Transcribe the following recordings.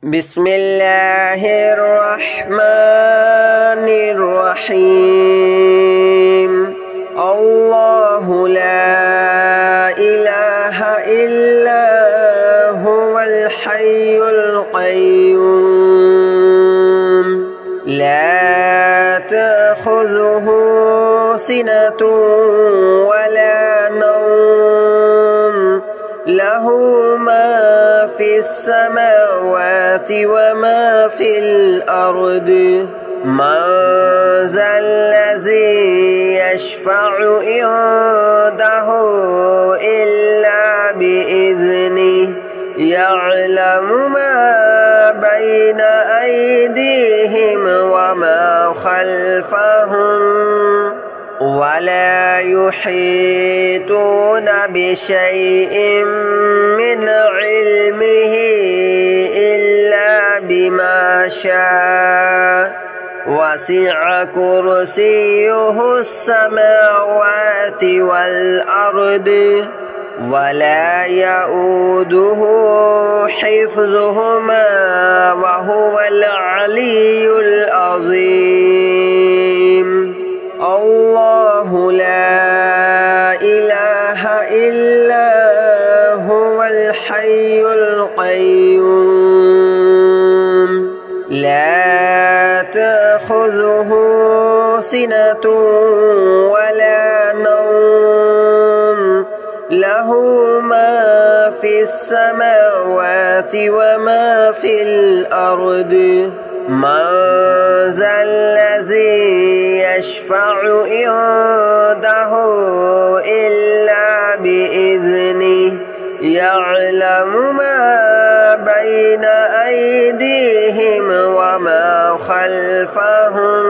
بسم الله الرحمن الرحيم الله لا إله إلا هو الحي القيوم لا تأخذه سنة ولا نوم له ما في السماوات وما في الأرض من ذا الذي يشفع عنده إلا بإذنه يعلم ما بين أيديهم وما خلفهم ولا يحيطون بشيء من علمه إلا بما شاء وسع كرسيه السماوات والأرض ولا يؤوده حفظهما وهو العلي العظيم الله لا إله إلا هو الحي القيوم لا تأخذه سنة ولا نوم له ما في السماوات وما في الأرض من ذا الذي يشفع عنده إلا بإذنه يعلم ما بين أيديهم وما خلفهم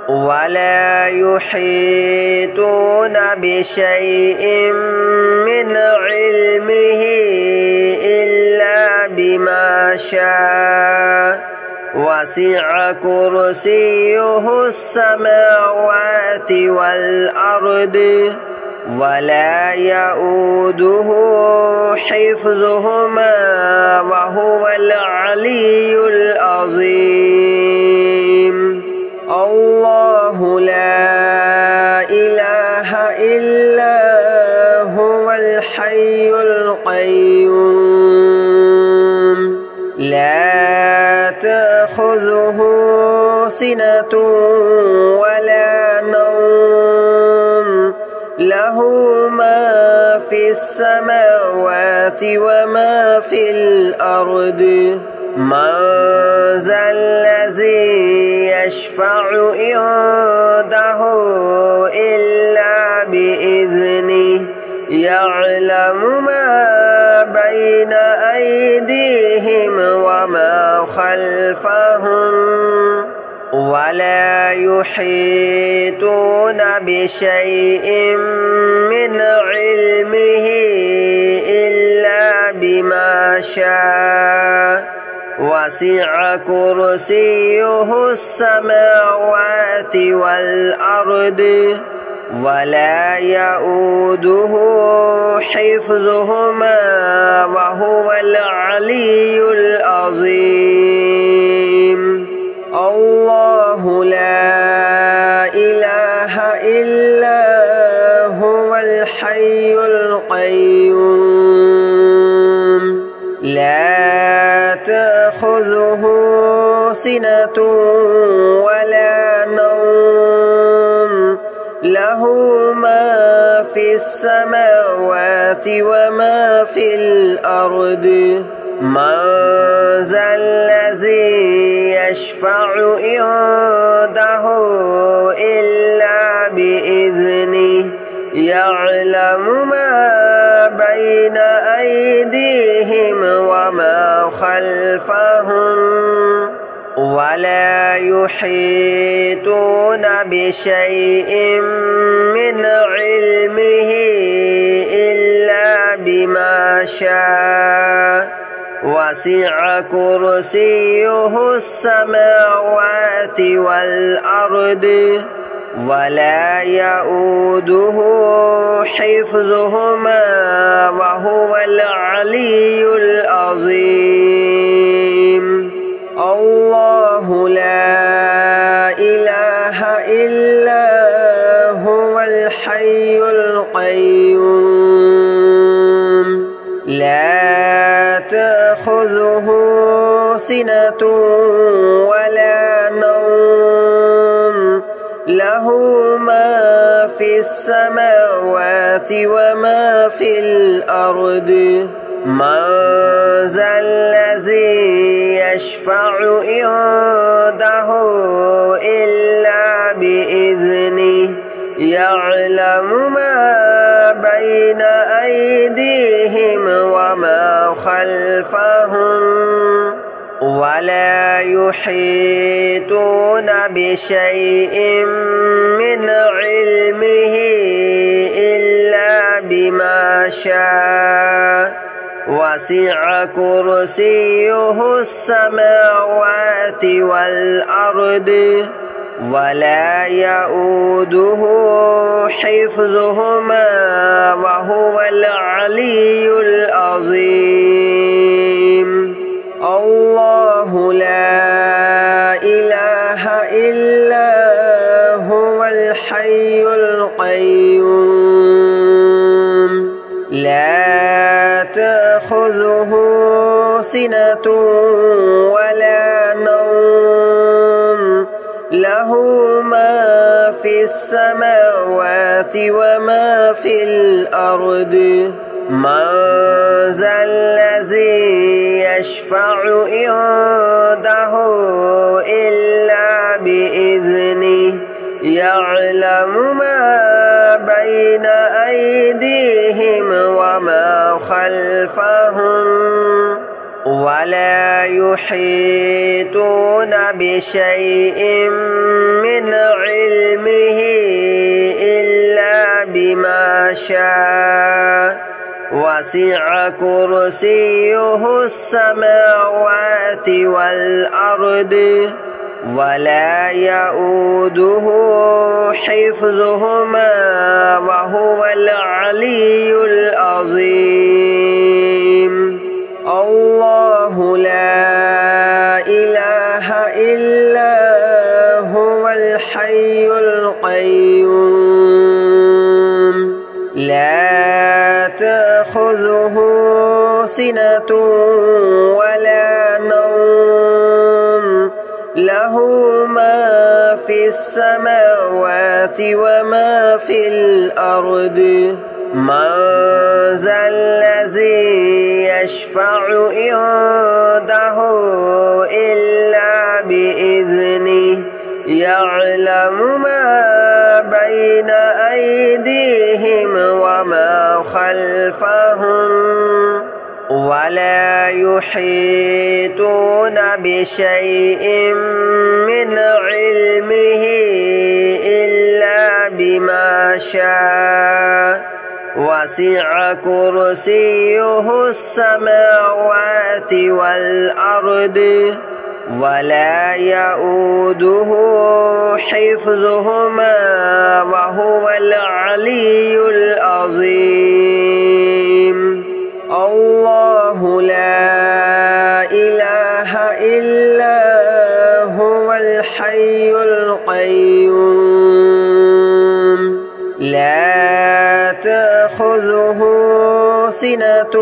ولا يحيطون بشيء من علمه إلا بما شاء وسع كرسيه السماوات والأرض ولا يؤوده حفظهما وهو العلي العظيم الله لا إله إلا هو الحي القيوم لا تأخذه سنة ولا نوم له ما في السماوات وما في الأرض من ذا الذي يشفع عنده إلا بإذنه يعلم ما بين أيديهم وما خلفهم ولا يحيطون بشيء من علمه إلا بما شاء وسع كرسيه السماوات والأرض ولا يؤوده حفظهما وهو العلي العظيم الله لا إله إلا هو الحي القيوم لا تأخذه سنة ولا نوم له ما في السماوات وما في الأرض من ذا الذي يشفع عنده إلا بإذنه يعلم ما بين أيديهم وما خلفهم ولا يحيطون بشيء من علمه إلا بما شاء وسع كرسيه السماوات والأرض ولا يؤوده حفظهما وهو العلي العظيم. تأخذه سنة ولا نوم له ما في السماوات وما في الأرض من ذا الذي يشفع عنده إلا بإذنه يعلم ما بين أيديهم وما خلفهم ولا يحيطون بشيء من علمه إلا بما شاء وسع كرسيه السماوات والأرض ولا يؤوده حفظهما وهو العلي العظيم الله لا إله إلا هو الحي القيوم لا تأخذه سنة ولا نوم له ما في السماوات وما في الأرض من ذا الذي يشفع عنده إلا بإذنه يعلم ما بين أيديهم وما خلفهم ولا يحيطون بشيء من علمه إلا بما شاء وسع كرسيه السماوات والأرض ولا يؤوده حفظهما وهو العلي العظيم الله لا إله إلا هو الحي القيوم لا تأخذه سنة ولا نوم له ما في السماوات وما في الأرض من ذا الذي يشفع عنده إلا بإذنه يعلم ما بين أيديهم وما خلفهم ولا يحيطون بشيء من علمه إلا بما شاء وسع كرسيه السماوات والأرض ولا يؤوده حفظهما وهو العلي العظيم الله لا إله إلا هو الحي القيوم لا تأخذه سنة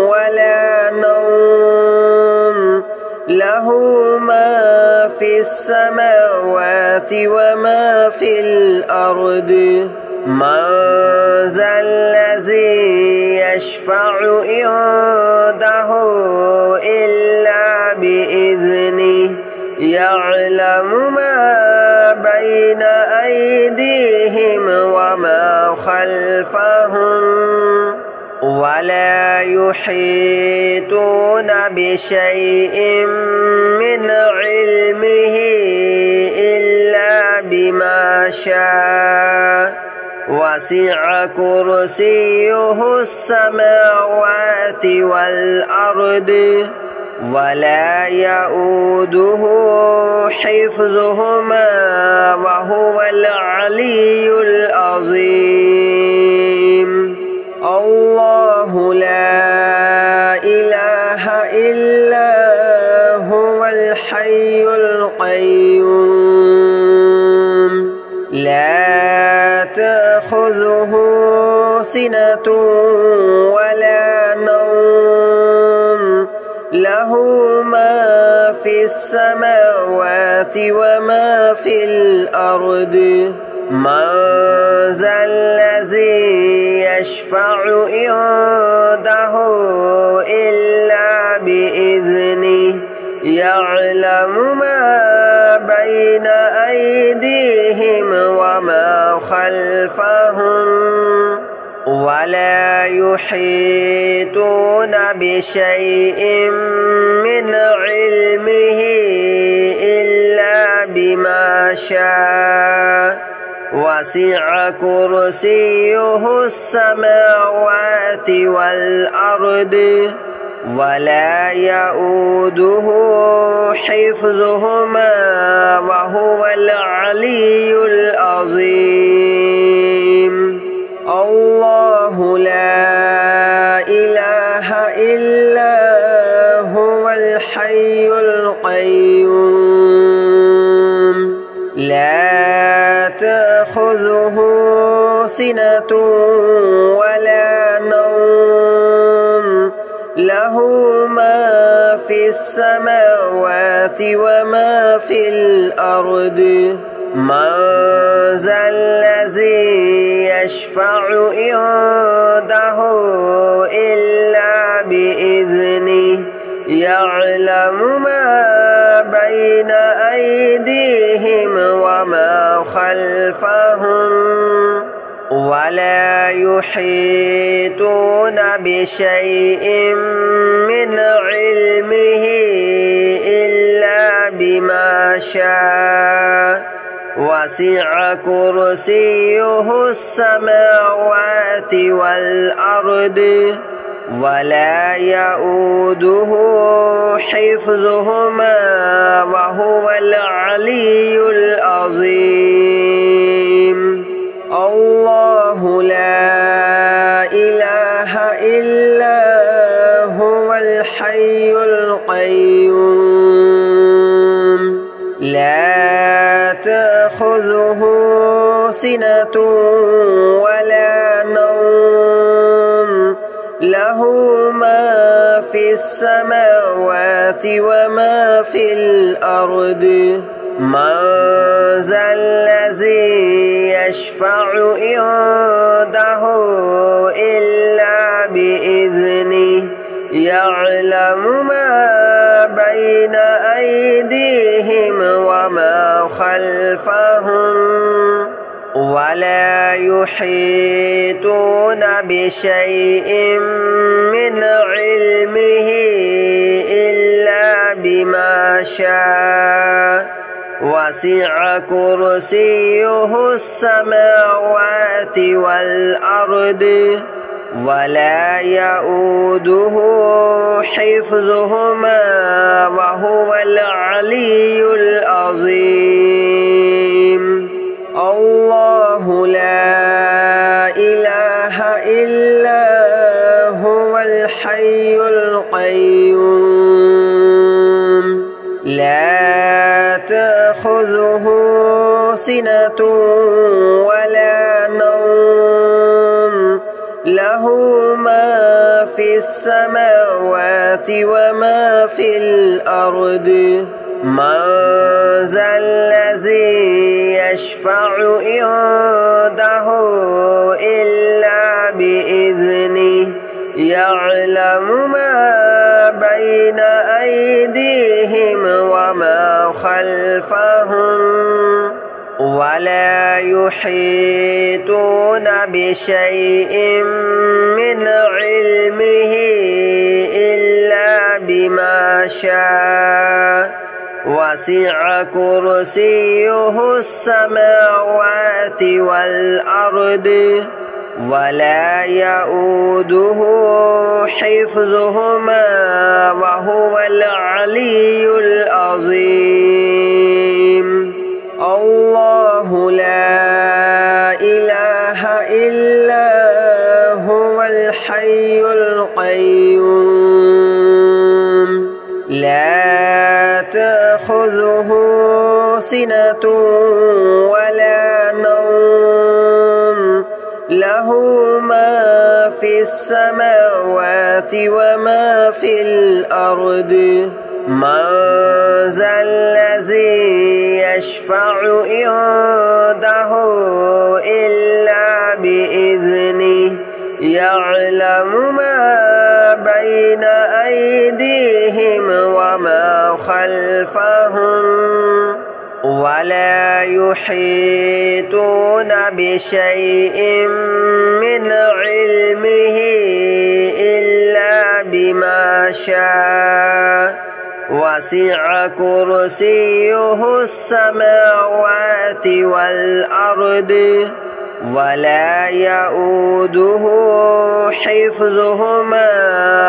ولا نوم له ما في السماوات وما في الأرض من ذا الذي يشفع عنده إلا بإذنه يعلم ما بين أيديهم وما خلفهم ولا يحيطون بشيء من علمه إلا بما شاء وسع كرسيه السماوات والأرض ولا يؤوده حفظهما وهو العلي العظيم الله لا إله إلا هو الحي القيوم لا تأخذه سنة ولا نوم له له ما في السماوات وما في الأرض من ذا الذي يشفع عنده إلا بإذنه يعلم ما بين أيديهم وما خلفهم ولا يحيطون بشيء من علمه إلا بما شاء وسع كرسيه السماوات والأرض ولا يؤوده حفظهما وهو العلي العظيم الله لا إله إلا هو الحي القيوم لا تأخذه سنة ولا نوم له ما في السماوات وما في الأرض من ذا الذي يشفع عنده إلا بإذنه يعلم ما بين أيديهم وما خلفهم ولا يحيطون بشيء من علمه إلا بما شاء وسع كرسيه السماوات والأرض ولا يؤوده حفظهما وهو العلي العظيم الله لا إله إلا هو الحي القيوم لا تأخذه سنة ولا نوم له ما في السماوات وما في الأرض من ذا الذي يشفع عنده إلا بإذنه يعلم ما بين أيديهم وما خلفهم ولا يحيطون بشيء من علمه إلا بما شاء وسع كرسيه السماوات والأرض ولا يؤوده حفظهما وهو العلي العظيم الله لا إله إلا هو الحي القيوم لا تأخذه سنة ولا نوم له ما في السماوات وما في الأرض من ذا الذي يشفع عنده إلا بإذنه يعلم ما بين أيديهم وما خلفهم ولا يحيطون بشيء من علمه إلا بما شاء وسع كرسيه السماوات والأرض ولا يؤوده حفظهما وهو العلي العظيم الله لا إله إلا هو الحي القيوم لا تأخذه سنة ولا نوم له ما في السماوات وما في الأرض من ذا الذي يشفع عنده إلا بإذنه يعلم ما بين أيديهم وما خلفهم ولا يحيطون بشيء من علمه إلا بما شاء وسع كرسيه السماوات والأرض ولا يؤوده حفظهما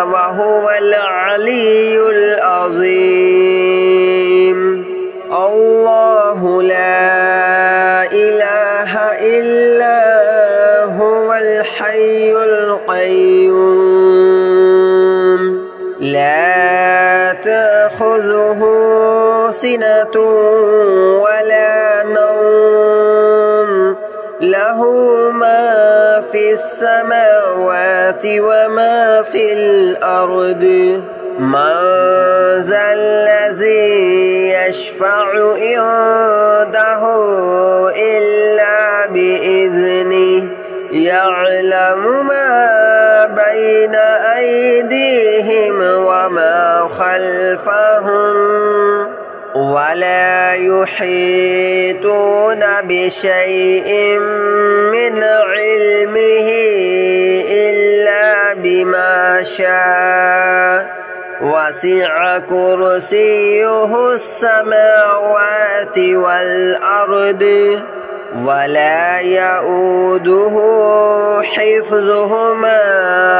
وهو العلي العظيم الله لا إله إلا هو الحي القيوم لا تأخذه سنة ولا نوم له ما في السماوات وما في الأرض من ذا الذي يشفع عنده إلا بإذنه يعلم ما بين أيديهم وما خلفهم ولا يحيطون بشيء من علمه إلا بما شاء وسع كرسيه السماوات والأرض ولا يؤوده حفظهما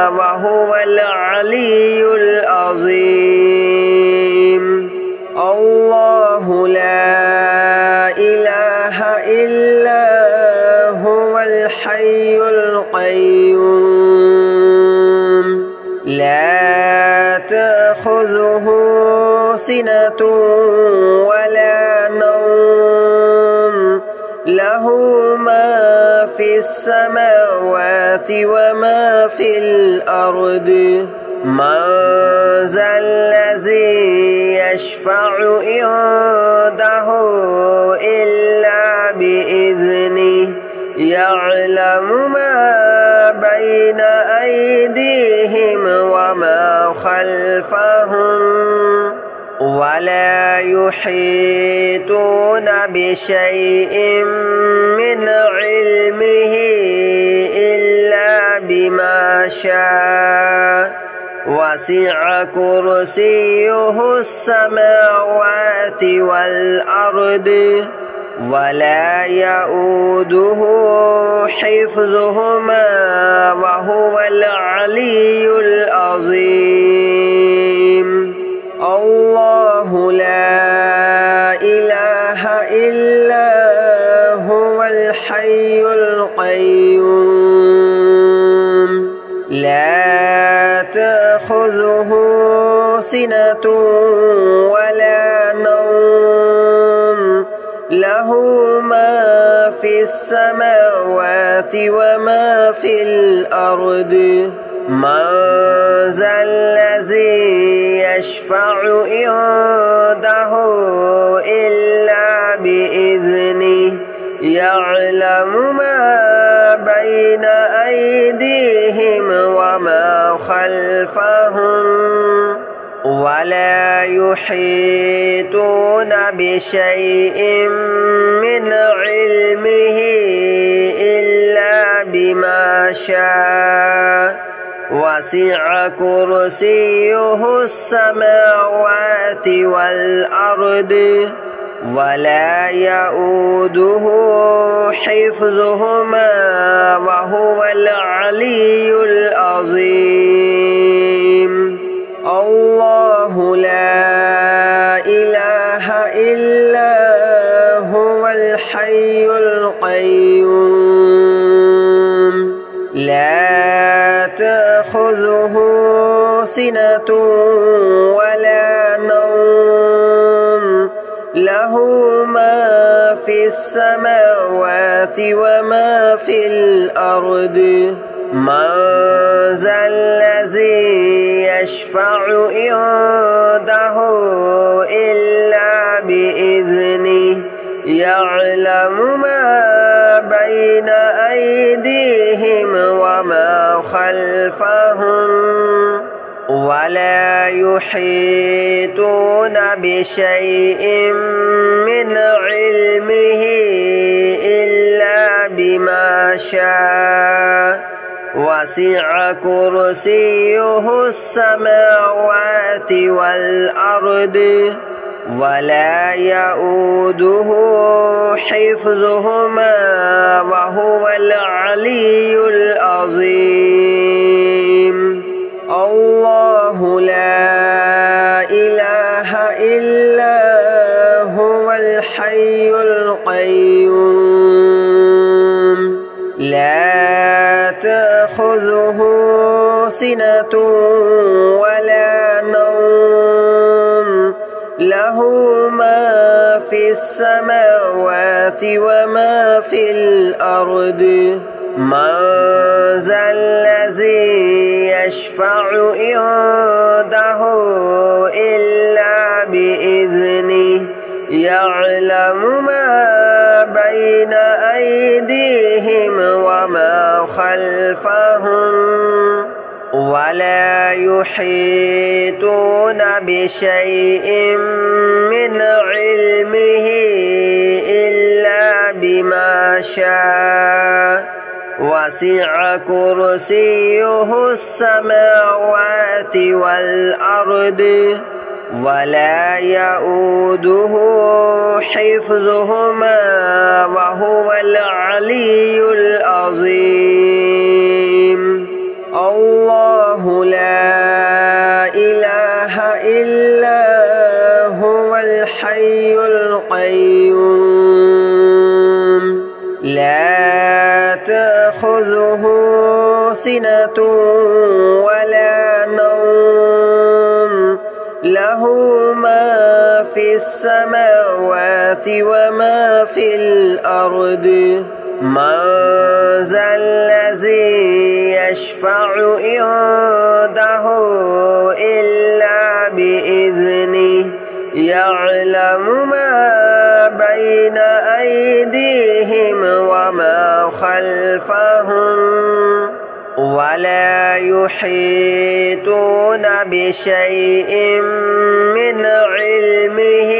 وهو العلي العظيم الله لا إله إلا هو الحي القيوم لا تأخذه سنة ولا نوم له ما في السماوات وما في الأرض من ذا الذي يشفع عنده إلا بإذنه يعلم ما بين أيديهم وما خلفهم ولا يحيطون بشيء من علمه إلا بما شاء وسع كرسيه السماوات والأرض ولا يؤوده حفظهما وهو العلي العظيم الله لا إله إلا هو الحي القيوم لا تأخذه سنة ولا نوم له ما في السماوات وما في الأرض من ذا الذي يشفع عنده إلا بإذنه يعلم ما بين أيديهم وما خلفهم ولا يحيطون بشيء من علمه إلا بما شاء وسع كرسيه السماوات والأرض ولا يؤوده حفظهما وهو العلي العظيم الله لا إله إلا هو الحي القيوم لا تأخذه سنة ولا نوم له ما في السماوات وما في الأرض من ذا الذي يشفع عنده إلا بإذنه يعلم ما بين أيديهم وما خلفهم ولا يحيطون بشيء من علمه إلا بما شاء وسع كرسيه السماوات والأرض ولا يؤوده حفظهما وهو العلي العظيم الله لا إله إلا هو الحي القيوم لا تأخذه سنة ولا نوم له ما في السماوات وما في الأرض من ذا الذي يشفع عنده إلا بإذنه يعلم ما بين أيديهم وما خلفهم ولا يحيطون بشيء من علمه إلا بما شاء وسع كرسيه السماوات والأرض ولا يؤوده حفظهما وهو العلي العظيم الله لا إله إلا هو الحي القيوم لا تأخذه سنة ولا نوم له ما في السماوات وما في الأرض من ذا الذي يشفع عنده إلا بإذنه يعلم ما بين أيديهم وما خلفهم ولا يحيطون بشيء من علمه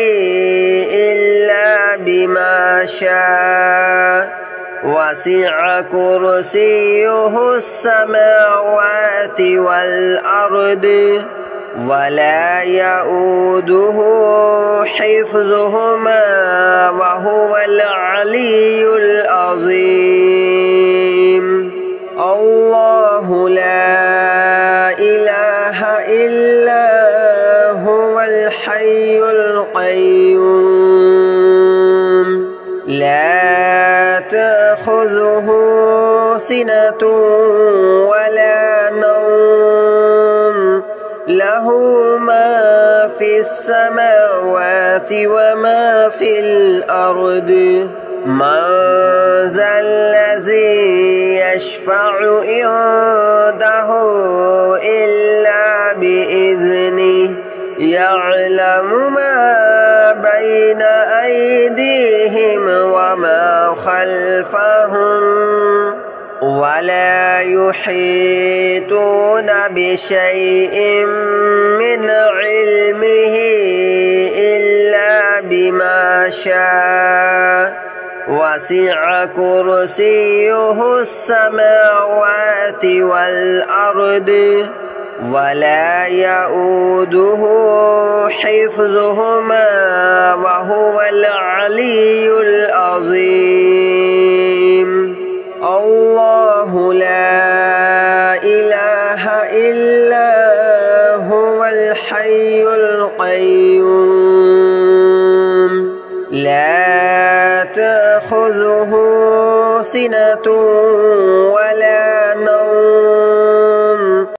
إلا بما شاء وسع كرسيه السماوات والأرض ولا يؤوده حفظهما وهو العلي العظيم الله لا إله إلا هو الحي القيوم لا تأخذه سنة ولا نوم له ما في السماوات وما في الأرض من ذا الذي يشفع عنده إلا بإذنه يعلم ما بين أيديهم وما خلفهم ولا يحيطون بشيء من علمه إلا بما شاء وسع كرسيه السماوات والأرض ولا يؤوده حفظهما وهو العلي العظيم الله لا إله إلا هو الحي القيوم لا تأخذه سنة ولا